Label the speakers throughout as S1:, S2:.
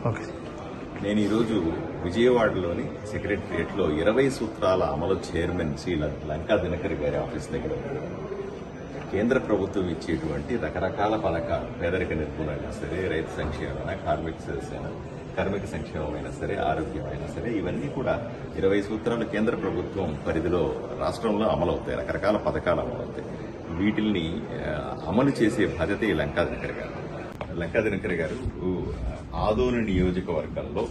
S1: Okay.
S2: నేను ఈరోజు విజయవాడలోని సెక్రటరియట్లో 20 సూత్రాల అమలు చైర్మన్ శ్రీ లంకా దినకర్ గారి ఆఫీస్ దగ్గర ఉన్నాను. కేంద్ర ప్రభుత్వం ఇచ్చేటువంటి రకరకాల పథకాలు, పేదరిక నిర్మూలన సరే, రైతు సంక్షేమమైనా, కార్మిక సంక్షేమమైనా సరే, ఆరోగ్యమైనా సరే, ఇవన్నీ కూడా 20 సూత్రాలు కేంద్ర ప్రభుత్వం పరిధిలో రాష్ట్రంలో అమలవుతాయి. రకరకాల పథకాలు అమలవుతాయి. వీటిల్ని అమలు చేసే బాధ్యత ఈ లంకా దినకర్ గారు ఆదోని నియోజకవర్గంలో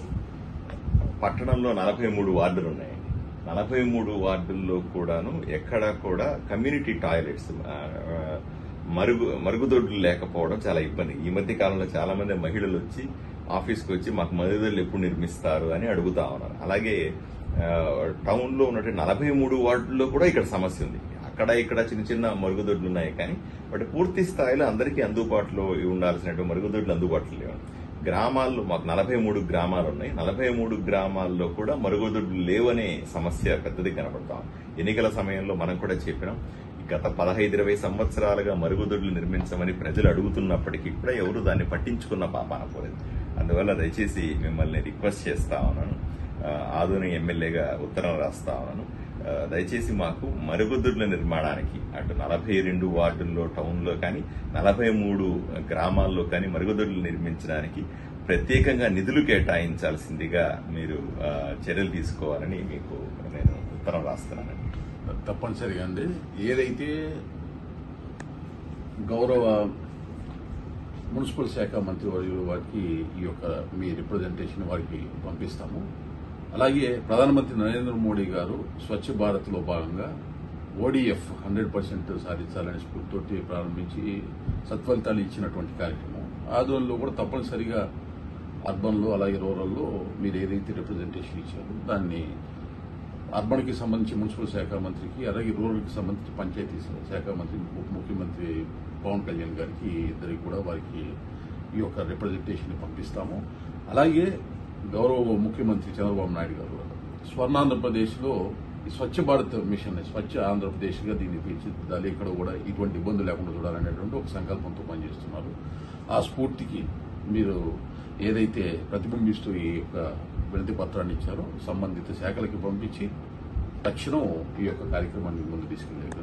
S2: పట్టణంలో 43 వార్డులు ఉన్నాయండి. 43 వార్డుల్లో కూడాను ఎక్కడా కూడా కమ్యూనిటీ టాయిలెట్స్, మరుగుదొడ్లు లేకపోవడం చాలా ఇబ్బంది. ఈ మధ్య కాలంలో చాలా మంది మహిళలు వచ్చి ఆఫీస్కి వచ్చి మాకు మరుగుదొడ్లు ఎప్పుడు నిర్మిస్తారు అని అడుగుతా ఉన్నారు. అలాగే టౌన్ లో ఉన్నటువంటి 43 వార్డుల్లో కూడా ఇక్కడ సమస్య ఉంది. అక్కడ ఇక్కడ చిన్న చిన్న మరుగుదొడ్లు ఉన్నాయి, కానీ బట్ పూర్తి స్థాయిలో అందరికీ అందుబాటులో ఉండాల్సినటువంటి మరుగుదొడ్లు అందుబాటులో లేవు. గ్రామాల్లో మాకు 43 గ్రామాలు ఉన్నాయి. 43 గ్రామాల్లో కూడా మరుగుదొడ్లు లేవనే సమస్య పెద్దది కనబడతాం. ఎన్నికల సమయంలో మనం కూడా చెప్పినాం, గత 15-20 సంవత్సరాలుగా మరుగుదొడ్లు నిర్మించమని ప్రజలు అడుగుతున్నప్పటికీ కూడా ఎవరు దాన్ని పట్టించుకున్న పాపాన పోలేదు. అందువల్ల దయచేసి మిమ్మల్ని రిక్వెస్ట్ చేస్తా ఉన్నాను, ఆదోని ఎమ్మెల్యేగా ఉత్తరం రాస్తా ఉన్నాను, దయచేసి మాకు మరుగుదొడ్ల నిర్మాణానికి అటు 42 వార్డుల్లో టౌన్లో కానీ 43 గ్రామాల్లో కానీ మరుగుదొడ్లు నిర్మించడానికి ప్రత్యేకంగా నిధులు కేటాయించాల్సిందిగా మీరు చర్యలు తీసుకోవాలని మీకు నేను ఉత్తరం రాస్తున్నానండి.
S3: తప్పనిసరిగా అండి. ఏదైతే గౌరవ మున్సిపల్ శాఖ మంత్రి వారికి ఈ యొక్క మీ రిప్రజెంటేషన్ వారికి పంపిస్తాము. అలాగే ప్రధానమంత్రి నరేంద్ర మోడీ గారు స్వచ్ఛ భారత్ లో భాగంగా ఓడిఎఫ్ 100% సాధించాలనే స్ఫూర్తితోటి ప్రారంభించి సత్ఫలితాలు ఇచ్చినటువంటి కార్యక్రమం. ఆదోళనలో కూడా తప్పనిసరిగా అర్బన్ లో అలాగే రూరల్ లో మీరు ఏదైతే రిప్రజెంటేషన్ ఇచ్చారో దాన్ని అర్బన్ కి సంబంధించి మున్సిపల్ శాఖ మంత్రికి, అలాగే రూరల్ కి సంబంధించి పంచాయతీ శాఖ మంత్రి ముఖ్యమంత్రి పవన్ కళ్యాణ్ గారికి ఇద్దరికి కూడా వారికి ఈ యొక్క రిప్రజెంటేషన్ పంపిస్తాము. అలాగే గౌరవ ముఖ్యమంత్రి చంద్రబాబు నాయుడు గారు స్వర్ణాంధ్రప్రదేశ్ లో స్వచ్ఛ భారత్ మిషన్, స్వచ్ఛ ఆంధ్రప్రదేశ్ గా దీన్ని తీర్చిదిద్దాలి, ఇక్కడ కూడా ఇటువంటి ఇబ్బందులు లేకుండా చూడాలనేటువంటి ఒక సంకల్పంతో పనిచేస్తున్నారు. ఆ స్ఫూర్తికి మీరు ఏదైతే ప్రతిబింబిస్తూ ఈ యొక్క వినతి పత్రాన్ని ఇచ్చారో సంబంధిత శాఖలకి పంపించి తక్షణం ఈ యొక్క కార్యక్రమాన్ని ముందు తీసుకెళ్లేదు.